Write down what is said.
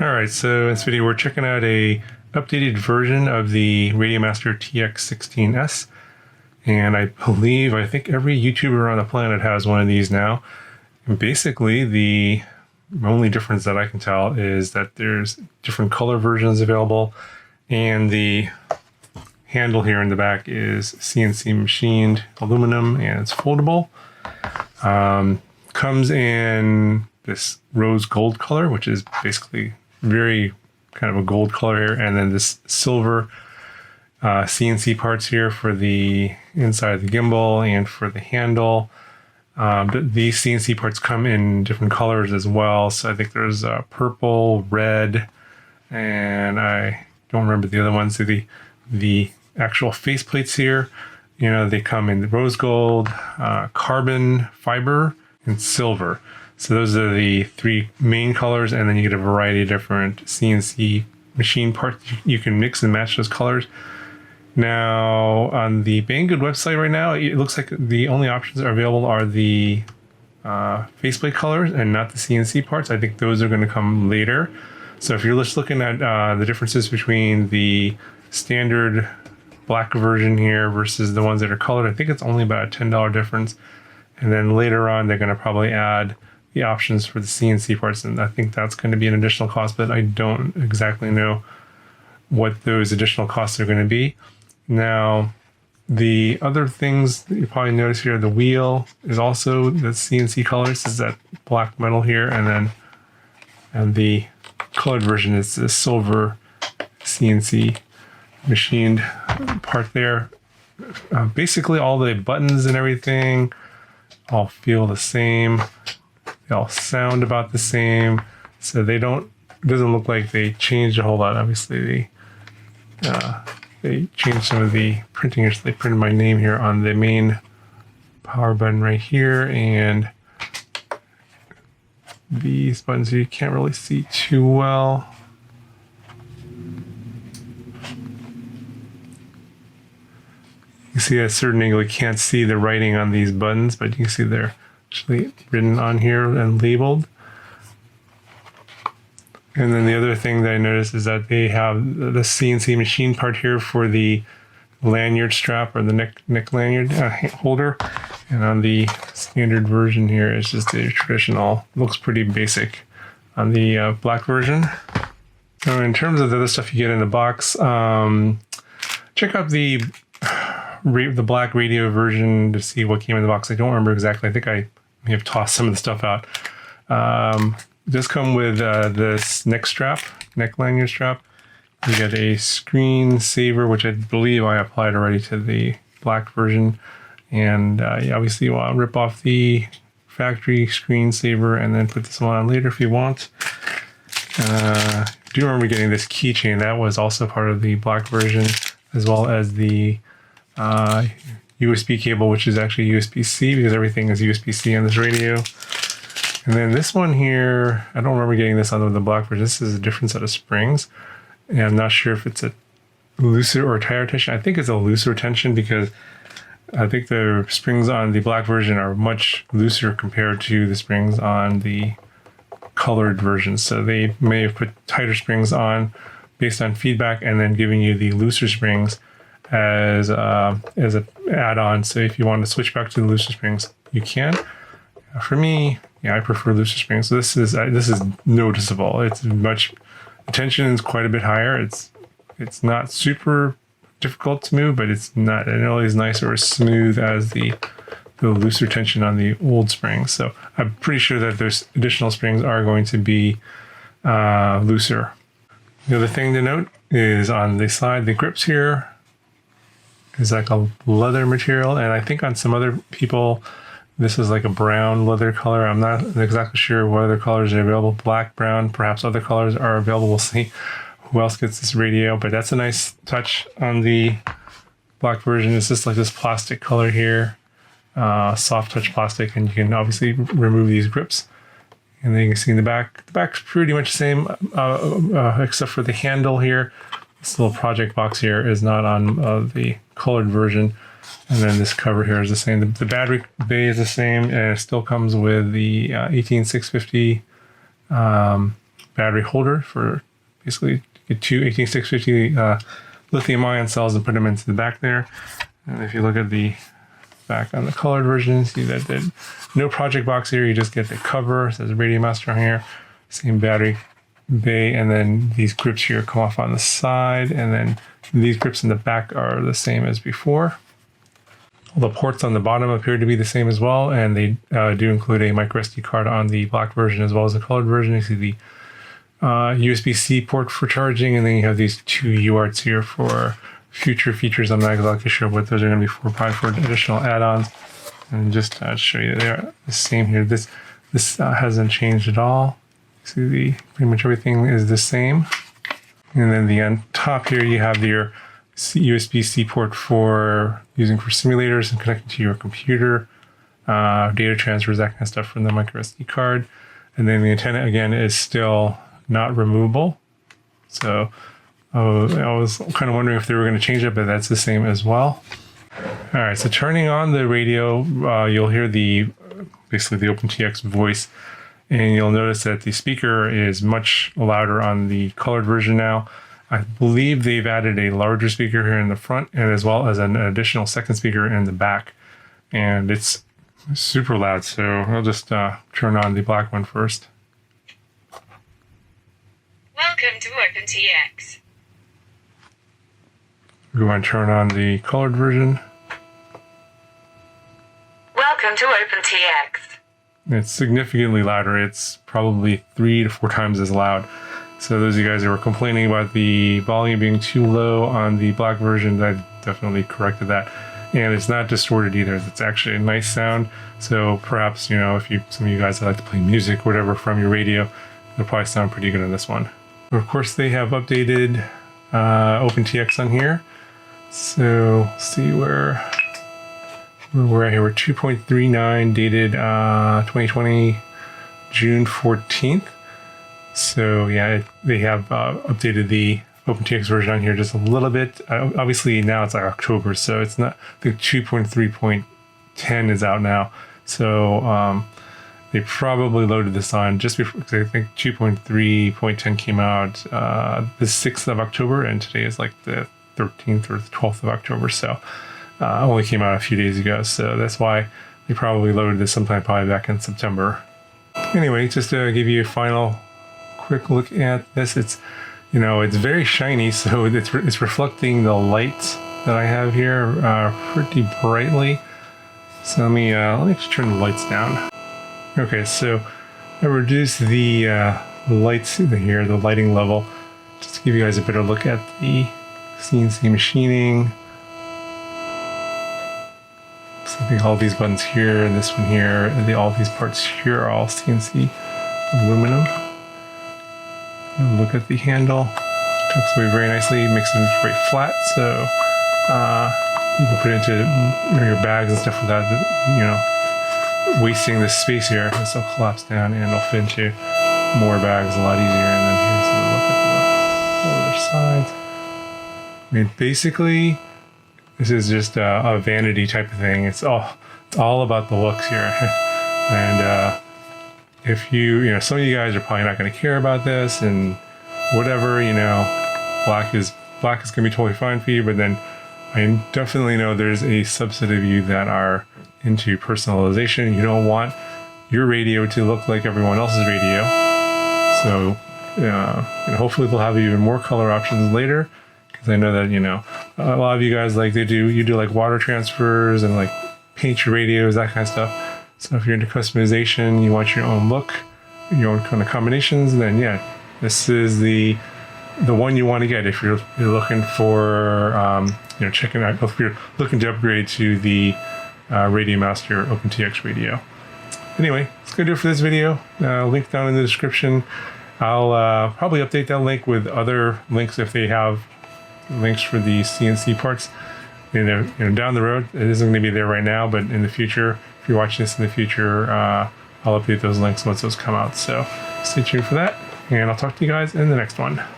Alright, so in this video we're checking out a updated version of the Radiomaster TX16S, and I think every YouTuber on the planet has one of these now. And basically the only difference that I can tell is that there's different color versions available, and the handle here in the back is CNC machined aluminum and it's foldable. Comes in this rose gold color, which is basically very kind of a gold color here, and then this silver CNC parts here for the inside of the gimbal and for the handle. These CNC parts come in different colors as well, so I think there's purple, red, and I don't remember the other ones. So the actual face plates here, you know, they come in rose gold, carbon fiber, and silver. So those are the three main colors, and then you get a variety of different CNC machine parts. You can mix and match those colors. Now, on the Banggood website right now, it looks like the only options that are available are the faceplate colors and not the CNC parts. I think those are going to come later. So if you're just looking at the differences between the standard black version here versus the ones that are colored, I think it's only about a $10 difference. And then later on, they're going to probably add the options for the CNC parts, and I think that's going to be an additional cost, but I don't exactly know what those additional costs are going to be. Now, the other things that you probably notice here, the wheel is also the CNC colors, is that black metal here, and the colored version is the silver CNC machined part there. Basically, all the buttons and everything all feel the same. They all sound about the same, so it doesn't look like they changed a whole lot. Obviously, they changed some of the printing. They printed my name here on the main power button right here, and these buttons you can't really see too well. You see at a certain angle you can't see the writing on these buttons, but you can see they're actually written on here and labeled. And then the other thing that I noticed is that they have the CNC machine part here for the lanyard strap, or the neck lanyard holder. And on the standard version here, it's just a traditional, looks pretty basic on the black version. So in terms of the other stuff you get in the box, check out the black radio version to see what came in the box. I don't remember exactly. I think I may have tossed some of the stuff out. Does come with this neck lanyard strap. You get a screen saver, which I believe I applied already to the black version. And obviously you want to rip off the factory screen saver and then put this one on later if you want. I do remember getting this keychain. That was also part of the black version, as well as the USB cable, which is actually USB-C, because everything is USB-C on this radio. And then this one here, I don't remember getting this on the black version. This is a different set of springs, and I'm not sure if it's a looser or tighter tension. I think it's a looser tension, because I think the springs on the black version are much looser compared to the springs on the colored version. So they may have put tighter springs on based on feedback, and then giving you the looser springs as an add-on. So if you want to switch back to the looser springs, you can. For me, I prefer looser springs. So this is noticeable. It's the tension is quite a bit higher. It's not super difficult to move, but it's not nearly as nice or as smooth as the looser tension on the old springs. So I'm pretty sure that those additional springs are going to be looser. The other thing to note is on the side, the grips here is like a leather material, and I think on some other people this is like a brown leather color. I'm not exactly sure what other colors are available. Black, brown, perhaps other colors are available. We'll see who else gets this radio, but that's a nice touch on the black version. It's just like this plastic color here, soft touch plastic, and you can obviously remove these grips. And then you can see in the back, the back's pretty much the same, except for the handle here. This little project box here is not on the colored version. And then this cover here is the same. The battery bay is the same, and it still comes with the 18650 battery holder for basically get two 18650 lithium ion cells and put them into the back there. And if you look at the back on the colored version, see that no project box here. You just get the cover. It says Radiomaster on here. Same battery bay, and then these grips here come off on the side, and then these grips in the back are the same as before. All the ports on the bottom appear to be the same as well, and they do include a micro SD card on the black version as well as the colored version. You see the USB-C port for charging, and then you have these two UARTs here for future features. I'm not exactly sure what those are going to be for, probably for additional add-ons. And just to show you, they are the same here. This hasn't changed at all. See, pretty much everything is the same. And then on top here, you have your USB-C port for using for simulators and connecting to your computer, data transfers, that kind of stuff from the micro SD card. And then the antenna again is still not removable. So I was kind of wondering if they were going to change it, but that's the same as well. All right, so turning on the radio, you'll hear basically the OpenTX voice, and you'll notice that the speaker is much louder on the colored version now. I believe they've added a larger speaker here in the front, and as well as an additional second speaker in the back, and it's super loud. So I'll just turn on the black one first. Welcome to OpenTX. Go and turn on the colored version. Welcome to OpenTX. It's significantly louder. It's probably 3 to 4 times as loud. So those of you guys that were complaining about the volume being too low on the black version, I definitely corrected that. And it's not distorted either. It's actually a nice sound. So perhaps, if some of you guys that like to play music or whatever from your radio, it'll probably sound pretty good on this one. Of course, they have updated OpenTX on here. So let's see where we're at here. We're 2.39 dated 2020 June 14th. So yeah, they have updated the OpenTX version on here just a little bit. Obviously now it's like October, so it's not, the 2.3.10 is out now. So they probably loaded this on just before, because I think 2.3.10 came out the 6th of October, and today is like the 13th or the 12th of October. So only came out a few days ago. So that's why they probably loaded this sometime probably back in September. Anyway, just to give you a final quick look at this, it's very shiny, so it's reflecting the light that I have here pretty brightly. So let me just turn the lights down. Okay, so I reduced the lights here, the lighting level, just to give you guys a better look at the CNC machining. So I think all these buttons here, and this one here, and all these parts here are all CNC aluminum. And look at the handle. Tucks away very nicely, makes it very flat, so you can put it into your bags and stuff like that. Wasting this space here, this will collapse down and it'll fit into more bags a lot easier. And then here's a look at the other sides. I mean, basically, this is just a vanity type of thing. It's all about the looks here. And if some of you guys are probably not going to care about this and whatever, black is going to be totally fine for you. But then I definitely know there's a subset of you that are into personalization. You don't want your radio to look like everyone else's radio. So hopefully they'll have even more color options later. Because I know that, a lot of you guys you do like water transfers and like paint your radios, that kind of stuff. So if you're into customization, you want your own look, your own kind of combinations, then yeah, this is the one you want to get if you're looking for checking out, if you're looking to upgrade to the Radiomaster OpenTX radio. Anyway, that's gonna do it for this video. Link down in the description. I'll probably update that link with other links if they have links for the CNC parts. Down the road, it isn't going to be there right now, but in the future, if you're watching this in the future, I'll update those links once those come out. So stay tuned for that, and I'll talk to you guys in the next one.